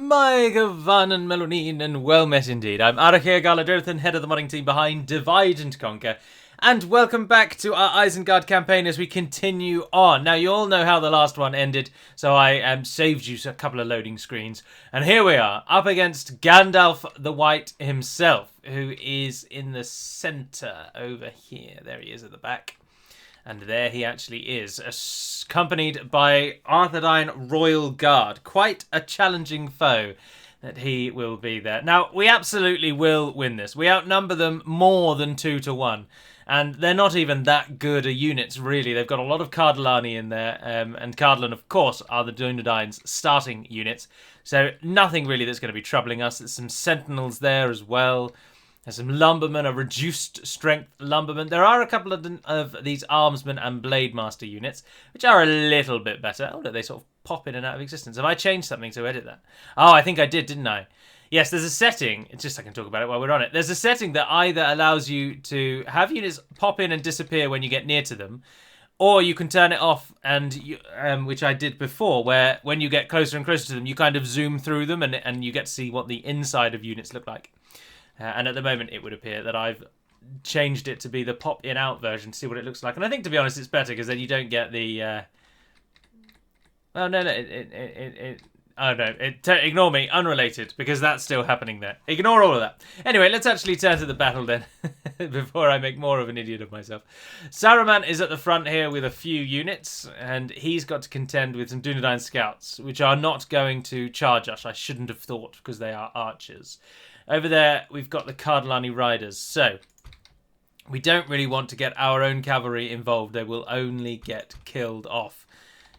My Gavan and Melonin, and well met indeed. I'm Uruk-hai, head of the modding team behind Divide and Conquer, and welcome back to our Isengard campaign as we continue on. Now, you all know how the last one ended, so I saved you a couple of loading screens, and here we are, up against Gandalf the White himself, who is in the centre over here. There he is at the back. And there he actually is, accompanied by Arthedain Royal Guard. Quite a challenging foe that he will be there. Now, we absolutely will win this. We outnumber them more than 2 to 1. And they're not even that good a units, really. They've got a lot of Cardellani in there. And Cardellan, of course, are the Dunedain's starting units. So nothing really that's going to be troubling us. There's some Sentinels there as well. There's some lumbermen, a reduced strength lumberman. There are a couple of these armsmen and blade master units, which are a little bit better. Oh, look, they sort of pop in and out of existence. Have I changed something to edit that? Oh, I think I did, didn't I? Yes, there's a setting. It's just I can talk about it while we're on it. There's a setting that either allows you to have units pop in and disappear when you get near to them, or you can turn it off, and which I did before, where when you get closer and closer to them, you kind of zoom through them and you get to see what the inside of units look like. And at the moment, it would appear that I've changed it to be the pop-in-out version to see what it looks like. And I think, to be honest, it's better because then you don't get the... Oh, no, ignore me, unrelated, because that's still happening there. Ignore all of that. Anyway, let's actually turn to the battle then, before I make more of an idiot of myself. Saruman is at the front here with a few units, and he's got to contend with some Dunedain scouts, which are not going to charge us. I shouldn't have thought, because they are archers. Over there, we've got the Cardellani riders. So, we don't really want to get our own cavalry involved. They will only get killed off.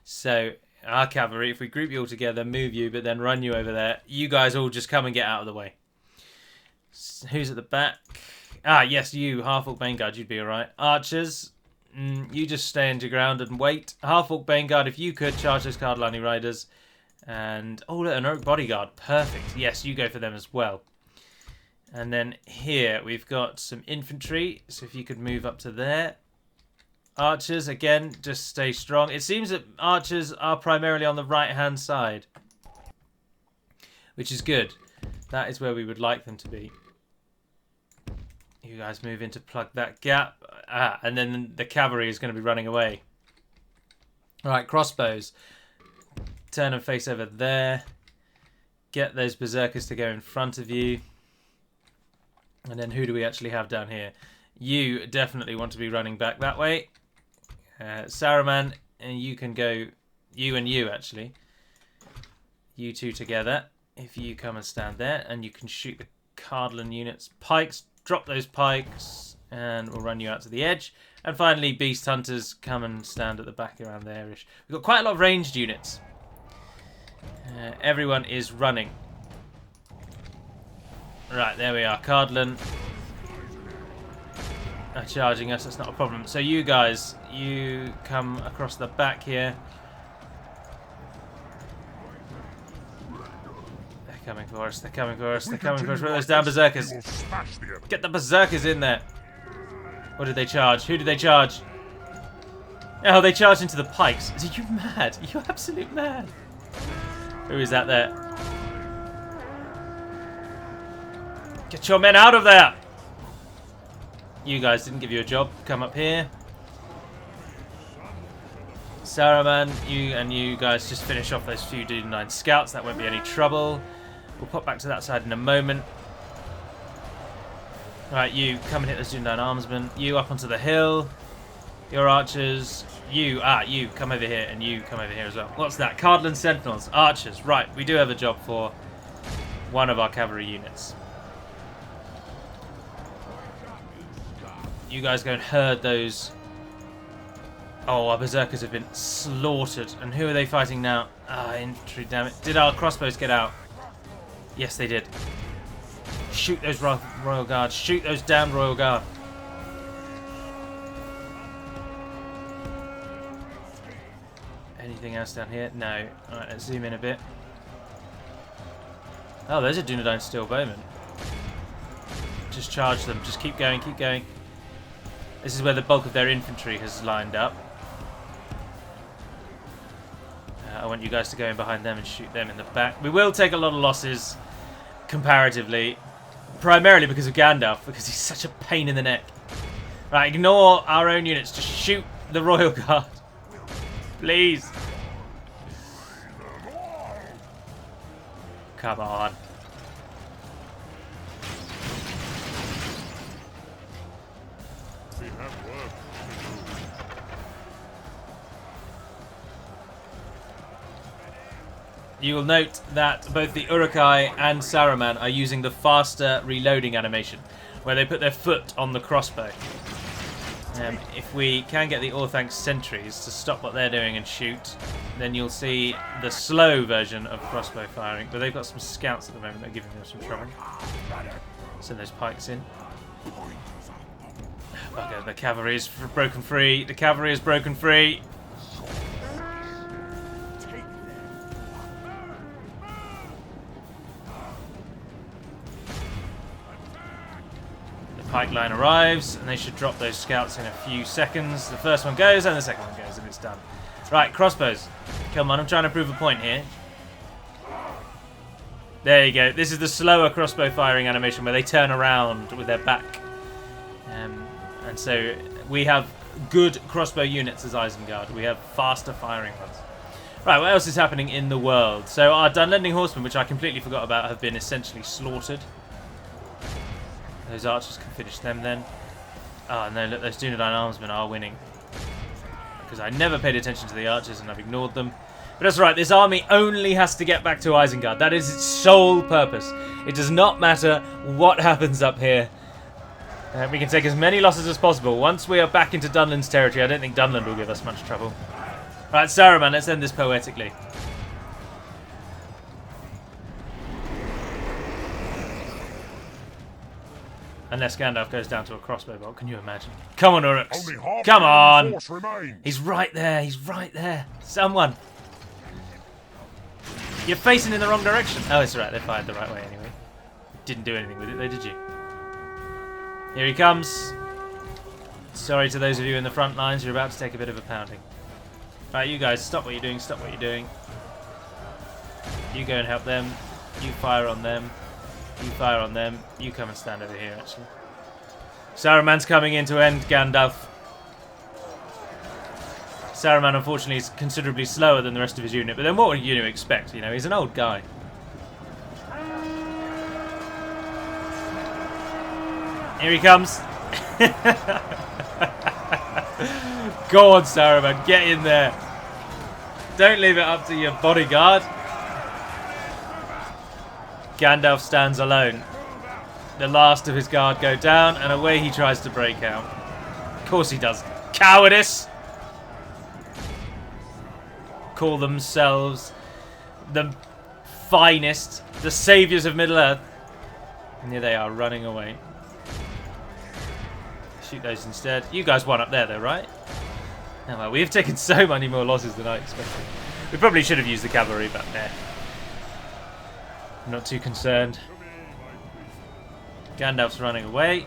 So, our cavalry, if we group you all together, move you, but then run you over there, you guys all just come and get out of the way. Who's at the back? Ah, yes, you, Half-Orc Baneguard, you'd be alright. Archers, you just stand your ground and wait. Half-Orc Baneguard, if you could, charge those Cardellani riders. And, oh, look, an Uruk bodyguard, perfect. Yes, you go for them as well. And then here we've got some infantry, so if you could move up to there. Archers, again, just stay strong. It seems that archers are primarily on the right-hand side, which is good. That is where we would like them to be. You guys move in to plug that gap. Ah, and then the cavalry is going to be running away. All right, crossbows. Turn and face over there. Get those berserkers to go in front of you. And then who do we actually have down here? You definitely want to be running back that way. Saruman, and you can go... You and you, actually. You two together. If you come and stand there, and you can shoot the Cardellan units. Pikes, drop those pikes, and we'll run you out to the edge. And finally, Beast Hunters, come and stand at the back around there-ish. We've got quite a lot of ranged units. Everyone is running. Right, there we are. Cardellan are charging us. That's not a problem. So you guys, you come across the back here. They're coming for us. They're coming for us. They're coming for us. Where are those damn berserkers? Get the berserkers in there. What did they charge? Who did they charge? Oh, they charged into the pikes. Are you mad? Are you absolute mad? Who is that there? Get your men out of there! You guys didn't give you a job. Come up here. Saruman, you guys just finish off those few Dunedain scouts. That won't be any trouble. We'll pop back to that side in a moment. Alright, you come and hit those Dunedain armsmen. You up onto the hill. Your archers. You come over here, and you come over here as well. What's that? Cardellan Sentinels. Archers. Right, we do have a job for one of our cavalry units. You guys go and herd those. Oh, our berserkers have been slaughtered. And who are they fighting now? Ah, infantry, damn it. Did our crossbows get out? Yes, they did. Shoot those Royal Guards. Shoot those damned Royal Guard. Anything else down here? No. Alright, let's zoom in a bit. Oh, there's a Dunedain Steel Bowman. Just charge them. Just keep going, keep going. This is where the bulk of their infantry has lined up. I want you guys to go in behind them and shoot them in the back. We will take a lot of losses, comparatively, primarily because of Gandalf, because he's such a pain in the neck. Right, ignore our own units. Just shoot the Royal Guard. Please. Come on. You will note that both the Uruk-hai and Saruman are using the faster reloading animation, where they put their foot on the crossbow. If we can get the Orthanc sentries to stop what they're doing and shoot, then you'll see the slow version of crossbow firing. But they've got some scouts at the moment that are giving them some trouble. Send those pikes in. Okay, the cavalry is broken free. The cavalry is broken free. Pike line arrives, and they should drop those scouts in a few seconds. The first one goes, and the second one goes, and it's done. Right, crossbows. Come on, I'm trying to prove a point here. There you go. This is the slower crossbow firing animation where they turn around with their back. And so we have good crossbow units as Isengard. We have faster firing ones. Right, what else is happening in the world? So our Dunlending horsemen, which I completely forgot about, have been essentially slaughtered. Those archers can finish them then. Oh no, look, those Dunedain armsmen are winning. Because I never paid attention to the archers and I've ignored them. But that's right, this army only has to get back to Isengard. That is its sole purpose. It does not matter what happens up here. We can take as many losses as possible. Once we are back into Dunland's territory, I don't think Dunland will give us much trouble. Right, Saruman, let's end this poetically. Unless Gandalf goes down to a crossbow bolt, can you imagine? Come on, Uruks. Come on. He's right there. He's right there. Someone. You're facing in the wrong direction. Oh, it's alright. They fired the right way anyway. Didn't do anything with it, though, did you? Here he comes. Sorry to those of you in the front lines. You're about to take a bit of a pounding. Right, you guys, stop what you're doing. Stop what you're doing. You go and help them. You fire on them. You fire on them. You come and stand over here, actually. Saruman's coming in to end Gandalf. Saruman, unfortunately, is considerably slower than the rest of his unit. But then what would you expect? You know, he's an old guy. Here he comes. Go on, Saruman. Get in there. Don't leave it up to your bodyguard. Gandalf stands alone. The last of his guard go down, and away he tries to break out. Of course he does. Cowardice! Call themselves the finest, the saviours of Middle-earth. And here they are, running away. Shoot those instead. You guys won up there, though, right? Oh, well, we have taken so many more losses than I expected. We probably should have used the cavalry, but there. I'm not too concerned. Gandalf's running away.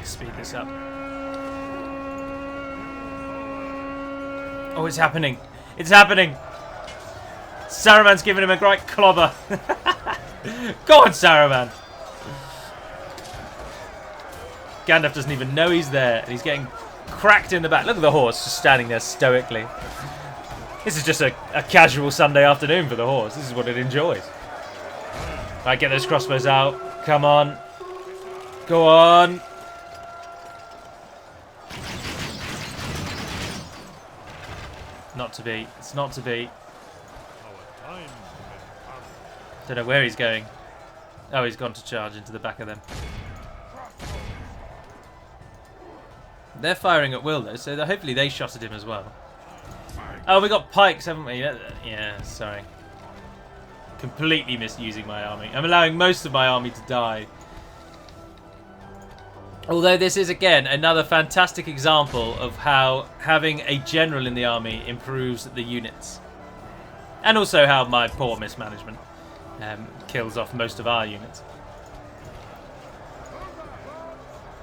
Speed this up. Oh, it's happening. It's happening. Saruman's giving him a great clobber. Go on, Saruman. Gandalf doesn't even know he's there. And he's getting cracked in the back. Look at the horse just standing there stoically. This is just a casual Sunday afternoon for the horse. This is what it enjoys. Right, get those crossbows out. Come on. Go on. Not to be. It's not to be. Don't know where he's going. Oh, he's gone to charge into the back of them. They're firing at will, though, so hopefully they shot at him as well. Oh, we got pikes, haven't we? Yeah, sorry. Completely misusing my army. I'm allowing most of my army to die. Although this is, again, another fantastic example of how having a general in the army improves the units. And also how my poor mismanagement kills off most of our units.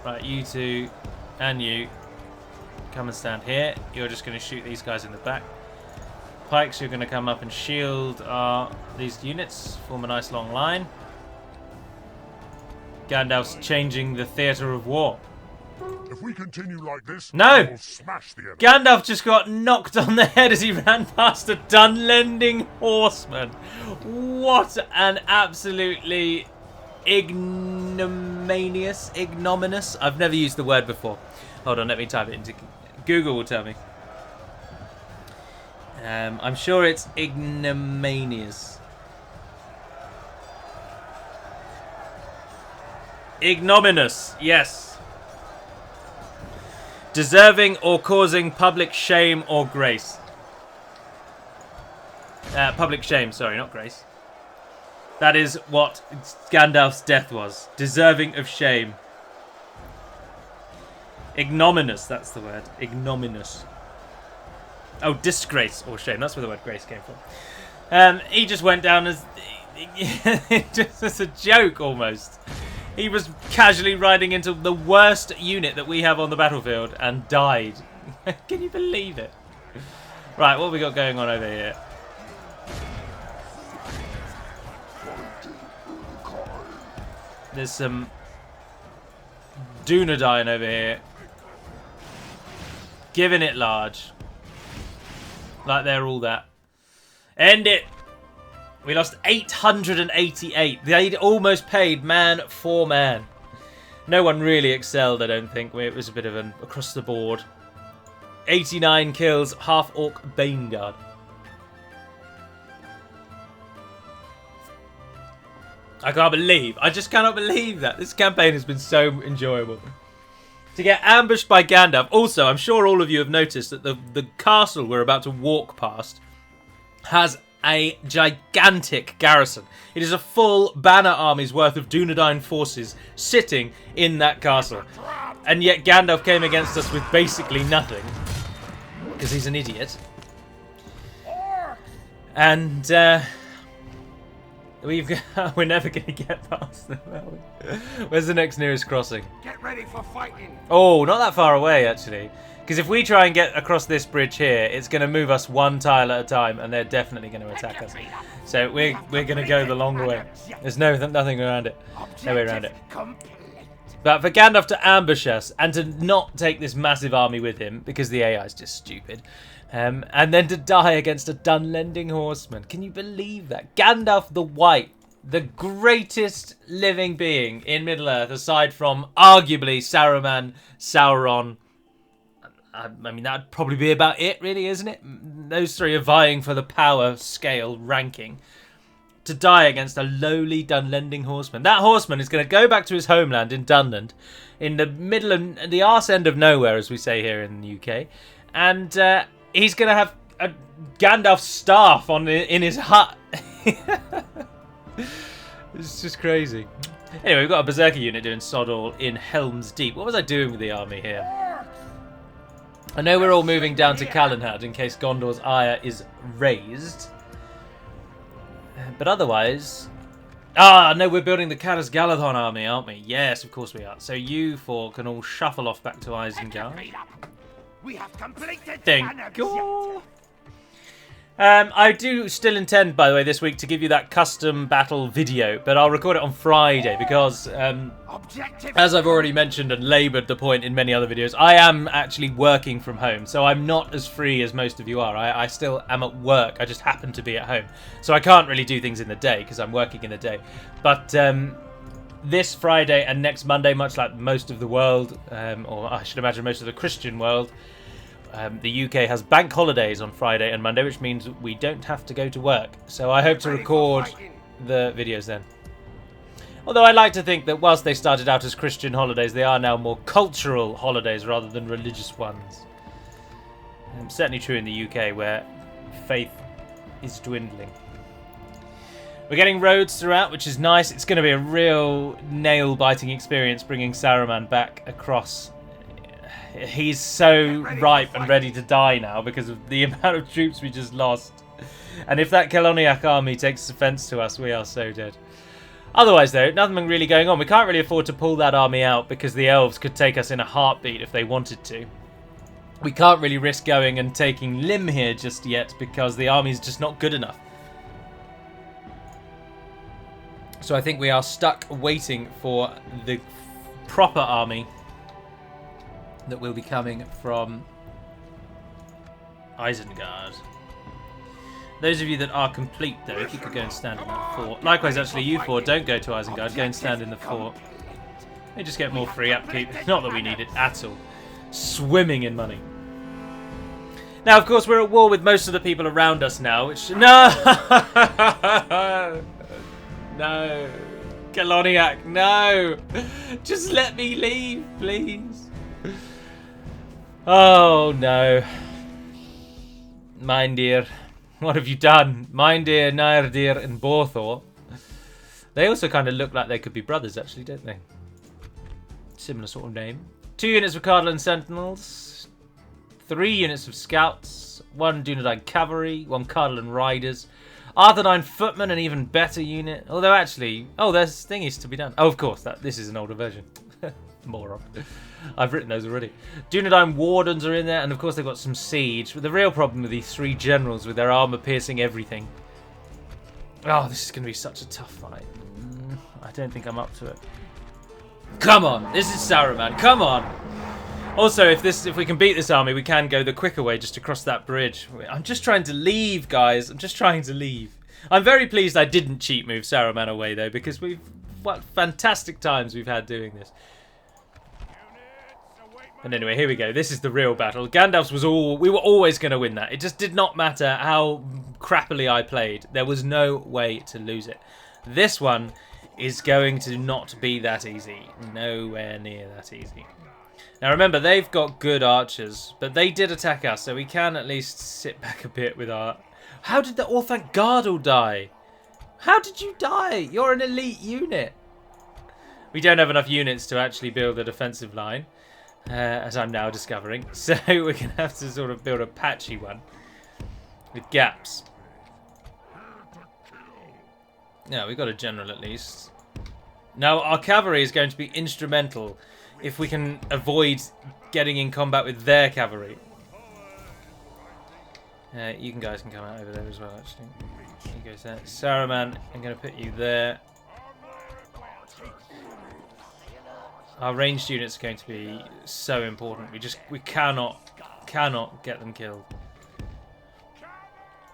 Right, you two and you. come and stand here. You're just going to shoot these guys in the back. Pikes, you're going to come up and shield these units. Form a nice long line. Gandalf's changing the theatre of war. If we continue like this, no! we'll smash the enemy. Gandalf just got knocked on the head as he ran past a Dunlending horseman. What an absolutely ignominious. I've never used the word before. Hold on, let me type it into Google. Will tell me. I'm sure it's ignominious. Ignominious, yes. Deserving or causing public shame or grace. Public shame, sorry, not grace. That is what Gandalf's death was. Deserving of shame. Ignominious, that's the word. Ignominious. Oh, disgrace or shame. That's where the word grace came from. He just went down as... just as a joke, almost. He was casually riding into the worst unit that we have on the battlefield and died. Can you believe it? Right, what have we got going on over here? There's some Dunedain over here. Giving it large. Like they're all that. End it! We lost 888. They'd almost paid man for man. No one really excelled, I don't think. It was a bit of an across the board. 89 kills, half-orc Baneguard. I just cannot believe that. This campaign has been so enjoyable. To get ambushed by Gandalf. Also, I'm sure all of you have noticed that the castle we're about to walk past has a gigantic garrison. It is a full banner army's worth of Dunedain forces sitting in that castle. And yet Gandalf came against us with basically nothing. Because he's an idiot. And we're never going to get past them, are we? Where's the next nearest crossing? Get ready for fighting. Oh, not that far away, actually. Because if we try and get across this bridge here, it's going to move us one tile at a time, and they're definitely going to attack us. So we're going to go the long way. There's nothing around it. No way around it. But for Gandalf to ambush us and to not take this massive army with him, because the AI is just stupid, and then to die against a Dunlending horseman. Can you believe that? Gandalf the White, the greatest living being in Middle-earth, aside from arguably Sauron. I mean, that would probably be about it, really, isn't it? Those three are vying for the power scale ranking. To die against a lowly Dunlending horseman. That horseman is going to go back to his homeland in Dunland, in the middle of the arse end of nowhere, as we say here in the UK, and he's going to have a Gandalf staff in his hut. It's just crazy. Anyway, we've got a Berserker unit doing sod all in Helm's Deep. What was I doing with the army here? I know we're all moving down to Calenhad in case Gondor's ire is raised. But otherwise... Ah, no, we're building the Caras Galadhon army, aren't we? Yes, of course we are. So you four can all shuffle off back to Isengard. We have completed. Thank God. I do still intend, by the way, this week to give you that custom battle video, but I'll record it on Friday because, as I've already mentioned and laboured the point in many other videos, I am actually working from home, so I'm not as free as most of you are. I still am at work. I just happen to be at home, so I can't really do things in the day because I'm working in the day. But this Friday and next Monday, much like most of the world, or I should imagine most of the Christian world, the UK has bank holidays on Friday and Monday, which means we don't have to go to work. So I hope to record the videos then. Although I like to think that whilst they started out as Christian holidays, they are now more cultural holidays rather than religious ones. Certainly true in the UK, where faith is dwindling. We're getting roads throughout, which is nice. It's going to be a real nail-biting experience bringing Saruman back across. He's so ripe and ready to die now because of the amount of troops we just lost. And if that Keloniak army takes offence to us, we are so dead. Otherwise, though, nothing really going on. We can't really afford to pull that army out because the elves could take us in a heartbeat if they wanted to. We can't really risk going and taking Lim here just yet because the army's just not good enough. So I think we are stuck waiting for the proper army that will be coming from Isengard. Those of you that are complete, though, if you could go and stand in that fort. Likewise, actually, you four, don't go to Isengard. Go and stand in the fort. You just get more free upkeep. Not that we need it at all. Swimming in money. Now, of course, we're at war with most of the people around us now, which... No! No. Kaloniak, no! Just let me leave, please. Oh, no. Mine dear. What have you done? Mine dear, Nair dear, and Borthor. They also kind of look like they could be brothers, actually, don't they? Similar sort of name. 2 units of Cardland Sentinels. 3 units of Scouts. 1 Dunedain Cavalry. 1 Cardland Riders. Arthurdine Footmen, an even better unit. Although, actually... Oh, there's thingies to be done. Oh, of course, this is an older version. Moron. I've written those already. Dunedain Wardens are in there, and of course they've got some siege. But the real problem with these 3 generals with their armor piercing everything. Oh, this is going to be such a tough fight. I don't think I'm up to it. Come on, this is Saruman. Come on. Also, if we can beat this army, we can go the quicker way just to cross that bridge. I'm just trying to leave, guys. I'm just trying to leave. I'm very pleased I didn't cheat move Saruman away though, because what fantastic times we've had doing this. And anyway, here we go. This is the real battle. Gandalf's we were always going to win that. It just did not matter how crappily I played. There was no way to lose it. This one is going to not be that easy. Nowhere near that easy. Now remember, they've got good archers, but they did attack us, so we can at least sit back a bit with our... How did the Orthanc Gardle die? How did you die? You're an elite unit. We don't have enough units to actually build a defensive line. As I'm now discovering. So we're going to have to sort of build a patchy one. With gaps. Yeah, we've got a general at least. Now, our cavalry is going to be instrumental if we can avoid getting in combat with their cavalry. You guys can come out over there as well, actually. He goes there. Saruman, I'm going to put you there. Our ranged units are going to be so important. We cannot get them killed.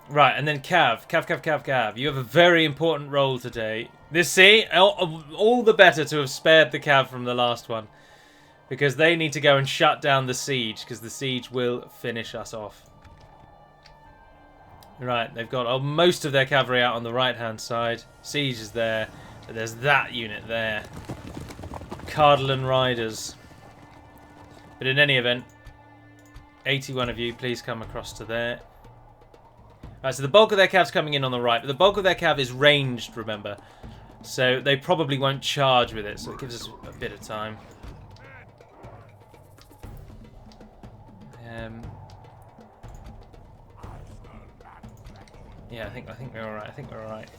Right, and then Cav. You have a very important role today. All the better to have spared the Cav from the last one, because they need to go and shut down the siege, because the siege will finish us off. Right, they've got most of their cavalry out on the right-hand side. Siege is there, but there's that unit there. Cardland Riders. But in any event, 81 of you, please come across to there. Right, so the bulk of their cav's coming in on the right, but the bulk of their cav is ranged, remember. So they probably won't charge with it, so it gives us a bit of time. Yeah, I think we're alright.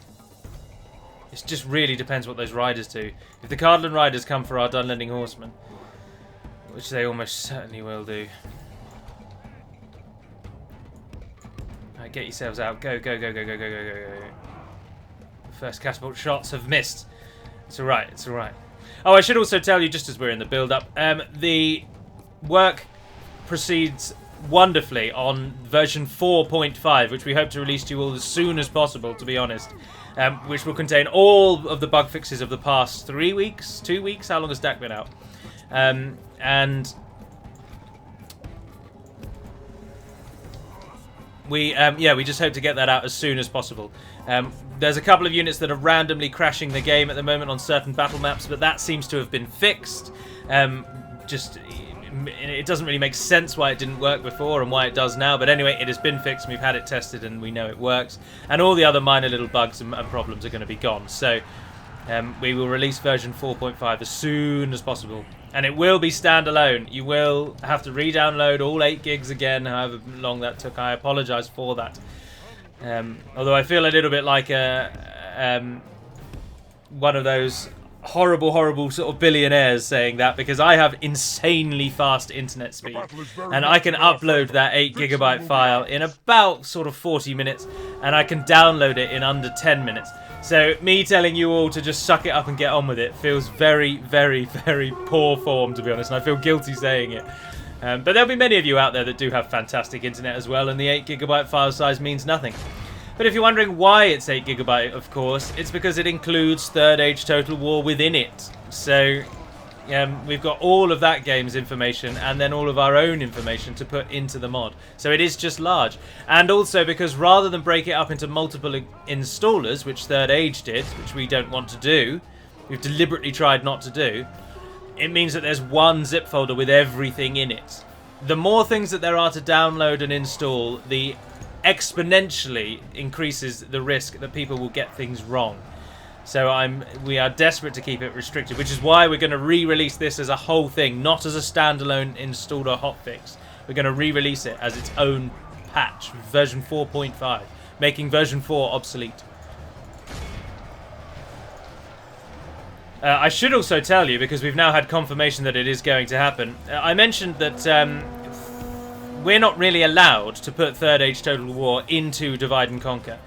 It just really depends what those riders do. If the Cardland Riders come for our Dunlending Horsemen, which they almost certainly will do. Alright, get yourselves out. Go. First catapult shots have missed. It's alright. Oh, I should also tell you, just as we're in the build-up, the work proceeds wonderfully on version 4.5, which we hope to release to you all as soon as possible, to be honest. Which will contain all of the bug fixes of the past 3 weeks, 2 weeks. How long has DaC been out? And we just hope to get that out as soon as possible. There's a couple of units that are randomly crashing the game at the moment on certain battle maps, but that seems to have been fixed. It doesn't really make sense why it didn't work before and why it does now, but anyway, it has been fixed and we've had it tested and we know it works, and all the other minor little bugs and problems are going to be gone. So we will release version 4.5 as soon as possible, and it will be standalone. You will have to re-download all 8 gigs again, however long that took. I apologise for that. Although I feel a little bit like one of those horrible, horrible sort of billionaires saying that, because I have insanely fast internet speed, and I can upload that 8 GB file in about sort of 40 minutes, and I can download it in under 10 minutes. So me telling you all to just suck it up and get on with it feels very, very, very poor form, to be honest, and I feel guilty saying it. But there'll be many of you out there that do have fantastic internet as well, and the 8 GB file size means nothing. But if you're wondering why it's 8 GB, of course, it's because it includes Third Age Total War within it. So we've got all of that game's information and then all of our own information to put into the mod. So it is just large. And also because rather than break it up into multiple installers, which Third Age did, which we don't want to do, we've deliberately tried not to do, it means that there's one zip folder with everything in it. The more things that there are to download and install, the exponentially increases the risk that people will get things wrong. So we are desperate to keep it restricted, which is why we're going to re-release this as a whole thing, not as a standalone installer hotfix. We're going to re-release it as its own patch, version 4.5, making version 4 obsolete. I should also tell you, because we've now had confirmation that it is going to happen, I mentioned that we're not really allowed to put Third Age Total War into Divide and Conquer.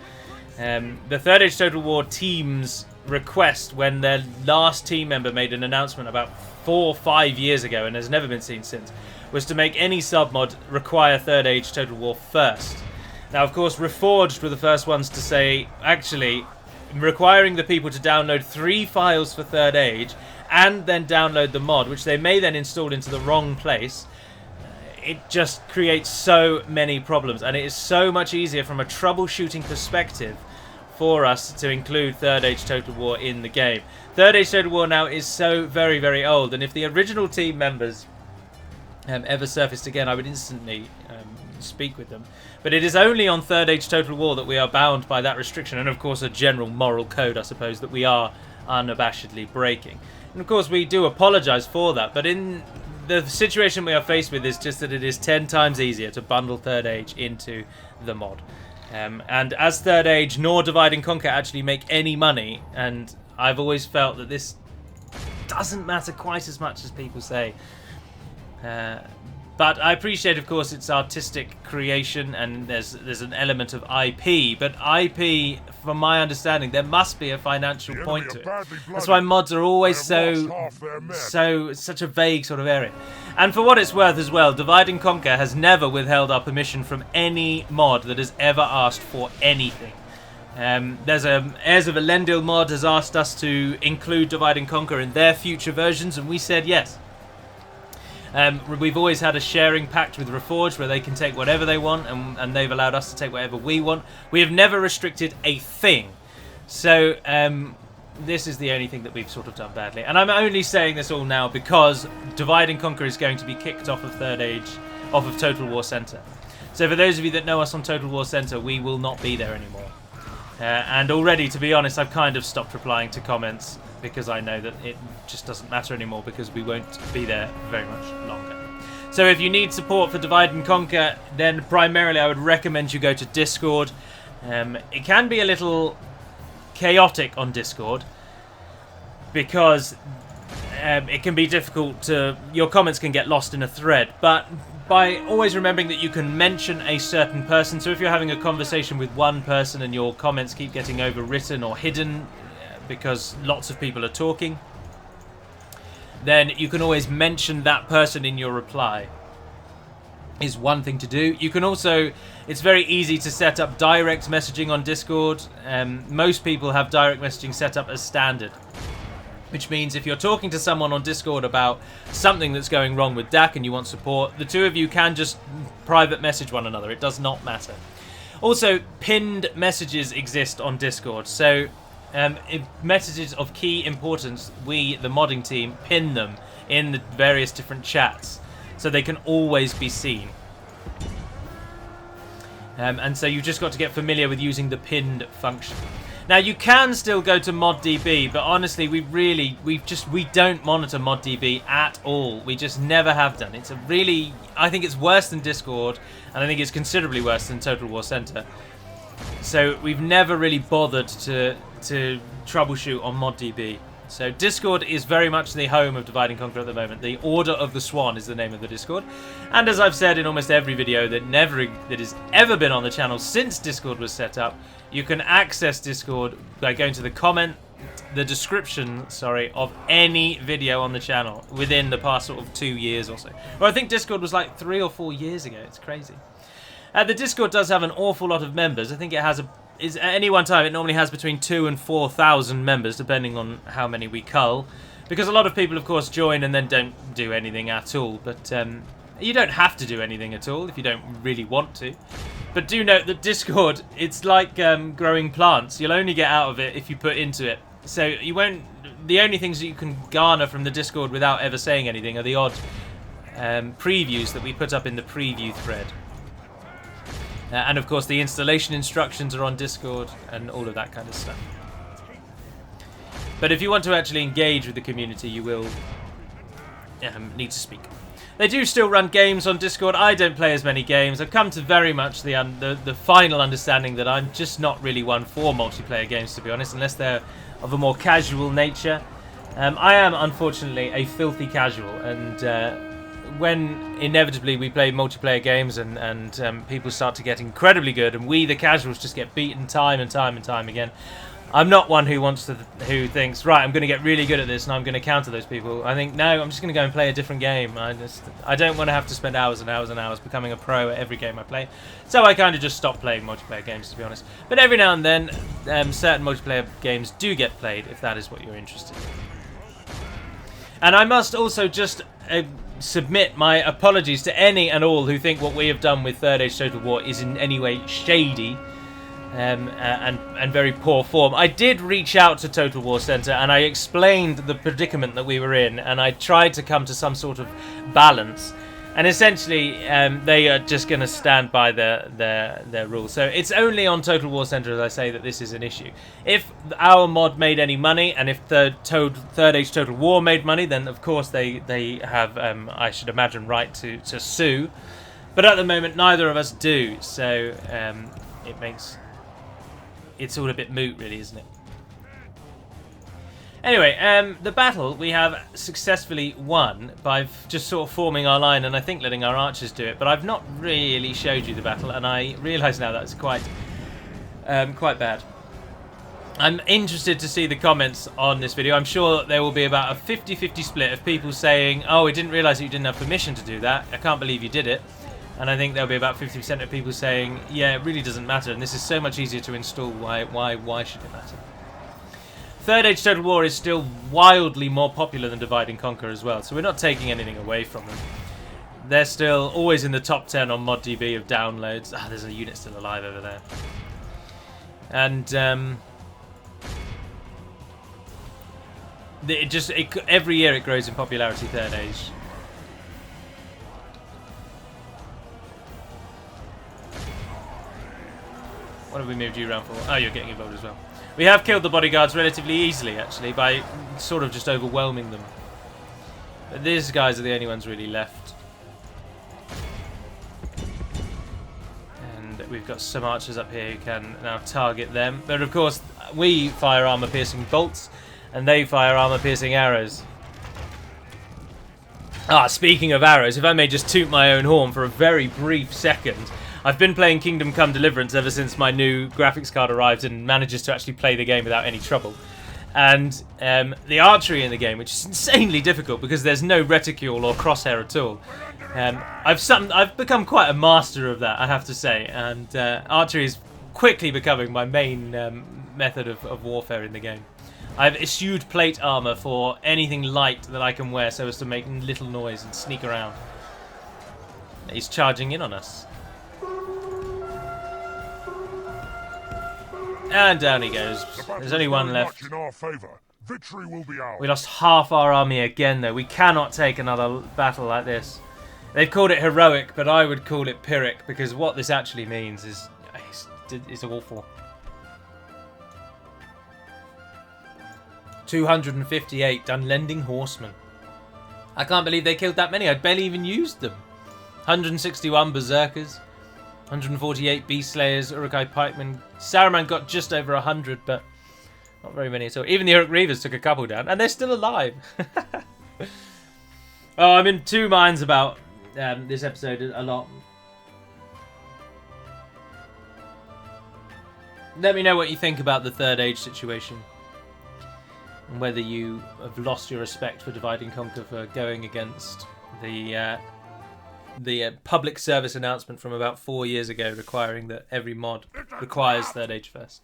The Third Age Total War team's request, when their last team member made an announcement about 4 or 5 years ago, and has never been seen since, was to make any submod require Third Age Total War first. Now, of course, Reforged were the first ones to say, actually, requiring the people to download 3 files for Third Age and then download the mod, which they may then install into the wrong place, it just creates so many problems, and it is so much easier from a troubleshooting perspective for us to include Third Age Total War in the game. Third Age Total War now is so very, very old, and if the original team members ever surfaced again, I would instantly speak with them. But it is only on Third Age Total War that we are bound by that restriction, and of course a general moral code, I suppose, that we are unabashedly breaking. And of course we do apologise for that, but in the situation we are faced with is just that it is 10 times easier to bundle Third Age into the mod. And as Third Age nor Divide and Conquer actually make any money, and I've always felt that this doesn't matter quite as much as people say. But I appreciate, of course, its artistic creation, and there's an element of IP. But IP, from my understanding, there must be a financial point to it. That's why mods are always such a vague sort of area. And for what it's worth as well, Divide and Conquer has never withheld our permission from any mod that has ever asked for anything. There's Heirs of Elendil mod has asked us to include Divide and Conquer in their future versions, and we said yes. We've always had a sharing pact with Reforged where they can take whatever they want, and they've allowed us to take whatever we want. We have never restricted a thing. So this is the only thing that we've sort of done badly. And I'm only saying this all now because Divide and Conquer is going to be kicked off of Third Age, off of Total War Center. So for those of you that know us on Total War Center, we will not be there anymore. And already, to be honest, I've kind of stopped replying to comments because I know that it just doesn't matter anymore because we won't be there very much longer. So if you need support for Divide and Conquer, then primarily I would recommend you go to Discord. It can be a little chaotic on Discord because it can be difficult to... Your comments can get lost in a thread, but by always remembering that you can mention a certain person, so if you're having a conversation with one person and your comments keep getting overwritten or hidden because lots of people are talking, then you can always mention that person in your reply. Is one thing to do. You can also, it's very easy to set up direct messaging on Discord. Most people have direct messaging set up as standard, which means if you're talking to someone on Discord about something that's going wrong with DaC and you want support, the two of you can just private message one another. It does not matter. Also, pinned messages exist on Discord, so if messages of key importance, we, the modding team, pin them in the various different chats so they can always be seen. And so you've just got to get familiar with using the pinned function. Now you can still go to Mod DB, but honestly we don't monitor Mod DB at all. We just never have done. It's a really, I think it's worse than Discord, and I think it's considerably worse than Total War Center. So we've never really bothered to troubleshoot on Mod DB. So Discord is very much the home of Divide and Conquer at the moment. The Order of the Swan is the name of the Discord. And as I've said in almost every video that has ever been on the channel since Discord was set up, you can access Discord by going to the description, of any video on the channel within the past sort of 2 years or so. Well, I think Discord was like 3 or 4 years ago. It's crazy. The Discord does have an awful lot of members. I think it has at any one time it normally has between 2,000 and 4,000 members, depending on how many we cull. Because a lot of people, of course, join and then don't do anything at all. But you don't have to do anything at all if you don't really want to. But do note that Discord, it's like growing plants. You'll only get out of it if you put into it. So you won't. The only things that you can garner from the Discord without ever saying anything are the odd previews that we put up in the preview thread. And of course the installation instructions are on Discord and all of that kind of stuff. But if you want to actually engage with the community, you will need to speak. They do still run games on Discord. I don't play as many games. I've come to very much the final understanding that I'm just not really one for multiplayer games, to be honest, unless they're of a more casual nature. I am, unfortunately, a filthy casual, and when inevitably we play multiplayer games and people start to get incredibly good, and we, the casuals, just get beaten time and time and time again, I'm not one who thinks, right, I'm going to get really good at this and I'm going to counter those people. I think, no, I'm just going to go and play a different game. I don't want to have to spend hours and hours and hours becoming a pro at every game I play. So I kind of just stopped playing multiplayer games, to be honest. But every now and then, certain multiplayer games do get played, if that is what you're interested in. And I must also just submit my apologies to any and all who think what we have done with Third Age Total War is in any way shady and very poor form. I did reach out to Total War Center and I explained the predicament that we were in, and I tried to come to some sort of balance. And essentially, they are just going to stand by their rules. So it's only on Total War Center, as I say, that this is an issue. If our mod made any money, and if the Third Age Total War made money, then of course they have, I should imagine, right to sue. But at the moment, neither of us do. So it's all a bit moot, really, isn't it? Anyway, the battle we have successfully won by just sort of forming our line and I think letting our archers do it. But I've not really showed you the battle, and I realise now that's quite bad. I'm interested to see the comments on this video. I'm sure there will be about a 50-50 split of people saying, "Oh, we didn't realise that you didn't have permission to do that. I can't believe you did it." And I think there'll be about 50% of people saying, "Yeah, it really doesn't matter, and this is so much easier to install. Why should it matter?" Third Age Total War is still wildly more popular than Divide and Conquer as well, so we're not taking anything away from them. They're still always in the top 10 on Mod DB of downloads. Ah, there's a unit still alive over there. And every year it grows in popularity, Third Age. What have we moved you around for? Oh, you're getting involved as well. We have killed the bodyguards relatively easily, actually, by sort of just overwhelming them. But these guys are the only ones really left. And we've got some archers up here who can now target them. But of course, we fire armor-piercing bolts, and they fire armor-piercing arrows. Ah, speaking of arrows, if I may just toot my own horn for a very brief second, I've been playing Kingdom Come Deliverance ever since my new graphics card arrived and manages to actually play the game without any trouble. And the archery in the game, which is insanely difficult because there's no reticule or crosshair at all. I've become quite a master of that, I have to say, and archery is quickly becoming my main method of warfare in the game. I've eschewed plate armor for anything light that I can wear so as to make little noise and sneak around. He's charging in on us. And down he goes. There's only one left. In our favor. Victory will be ours. We lost half our army again, though. We cannot take another battle like this. They've called it heroic, but I would call it Pyrrhic, because what this actually means is awful. 258 Dunlending horsemen. I can't believe they killed that many. I'd barely even used them. 161 berserkers. 148 beast slayers, Uruk-hai pikemen. Saruman got just over 100, but Not very many at all. Even the Uruk-Reivers took a couple down, and they're still alive. Oh, I'm in two minds about this episode a lot. Let me know what you think about the Third Age situation. And whether you have lost your respect for Divide and Conquer for going against the public service announcement from about 4 years ago requiring that every mod requires Third Age first.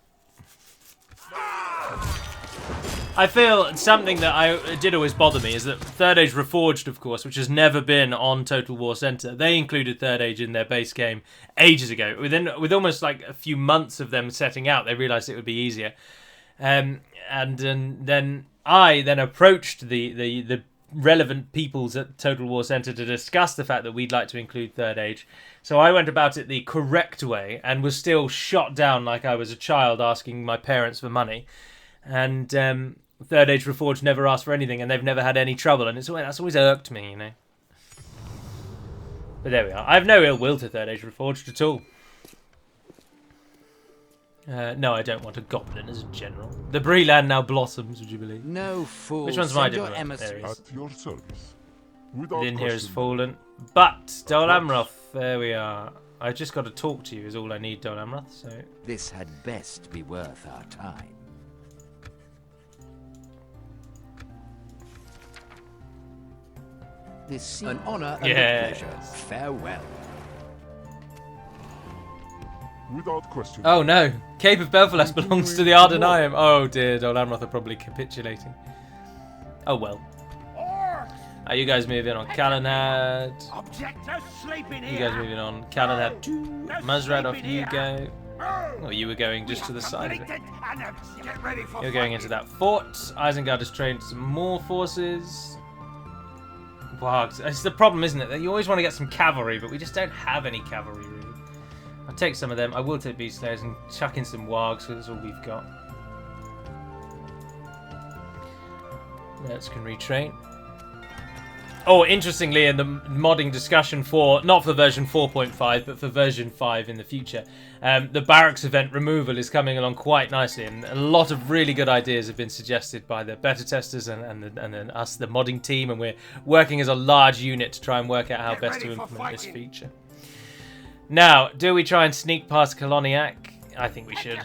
I feel something that did always bother me is that Third Age Reforged, of course, which has never been on Total War Center, they included Third Age in their base game ages ago. With almost like a few months of them setting out, they realised it would be easier. And then I approached the relevant peoples at Total War Center to discuss the fact that we'd like to include Third Age. So I went about it the correct way and was still shot down like I was a child asking my parents for money. And Third Age Reforged never asked for anything, and they've never had any trouble, and that's always irked me, you know. But there we are. I have no ill will to Third Age Reforged at all. No, I don't want a goblin as a general. The Breland now blossoms, would you believe? No fool. Which one's my Send your different? There he is. At your service. Without Din here has question. fallen. But, Dol Amroth, there we are. I just got to talk to you is all I need, Dol Amroth, so... This had best be worth our time. This an honor and a pleasure. Farewell. Without question. Oh no! Cape of Belfalas belongs to the Ardenheim. Oh dear, Dol Amroth are probably capitulating. Oh well. Are you guys moving on? Calenhad. Object no sleeping You here. guys moving on? Calenhad 2. Mazrad, off you go. Oh, you were going just to the side of it. Get ready for You're going into that fort. Isengard has trained some more forces. Wargs. It's the problem, isn't it? That you always want to get some cavalry, but we just don't have any cavalry, really. I'll take some of them. I will take Beast Slayers and chuck in some Wargs, because that's all we've got. Let's can retrain. Oh, interestingly, in the modding discussion for, not for version 4.5, but for version 5 in the future, the barracks event removal is coming along quite nicely, and a lot of really good ideas have been suggested by the beta testers and then us, the modding team, and we're working as a large unit to try and work out how best to implement this feature. Now, do we try and sneak past Koloniak? I think we should.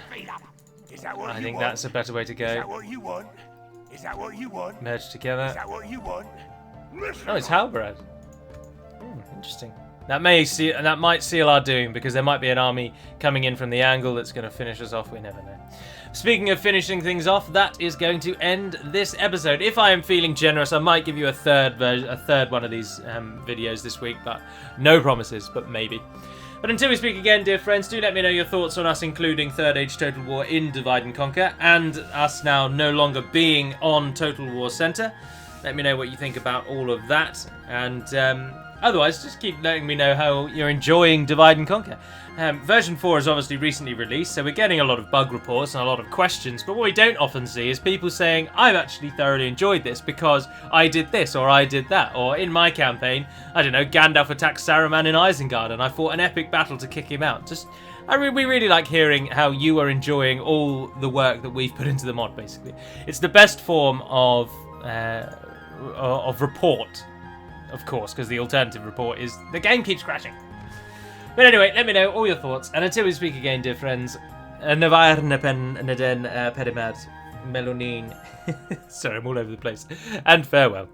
Is that what I you think want? that's a better way to Is that go. what you want? Is that what you want? Merge Is together. that what you want? Oh, it's Halbrad. Interesting. That might seal our doom, because there might be an army coming in from the angle that's going to finish us off. We never know. Speaking of finishing things off, that is going to end this episode. If I am feeling generous, I might give you a third one of these videos this week, but no promises, but maybe. But until we speak again, dear friends, do let me know your thoughts on us including Third Age Total War in Divide and Conquer, and us now no longer being on Total War Center. Let me know what you think about all of that, and otherwise, just keep letting me know how you're enjoying Divide and Conquer. Version 4 is obviously recently released, so we're getting a lot of bug reports and a lot of questions, but what we don't often see is people saying, I've actually thoroughly enjoyed this because I did this or I did that, or in my campaign, I don't know, Gandalf attacked Saruman in Isengard and I fought an epic battle to kick him out. We really like hearing how you are enjoying all the work that we've put into the mod, basically. It's the best form of report, of course, because the alternative report is the game keeps crashing. But anyway, let me know all your thoughts, and until we speak again, dear friends, Navar Nepen Neden Pedimad Melonin. Sorry, I'm all over the place. And farewell.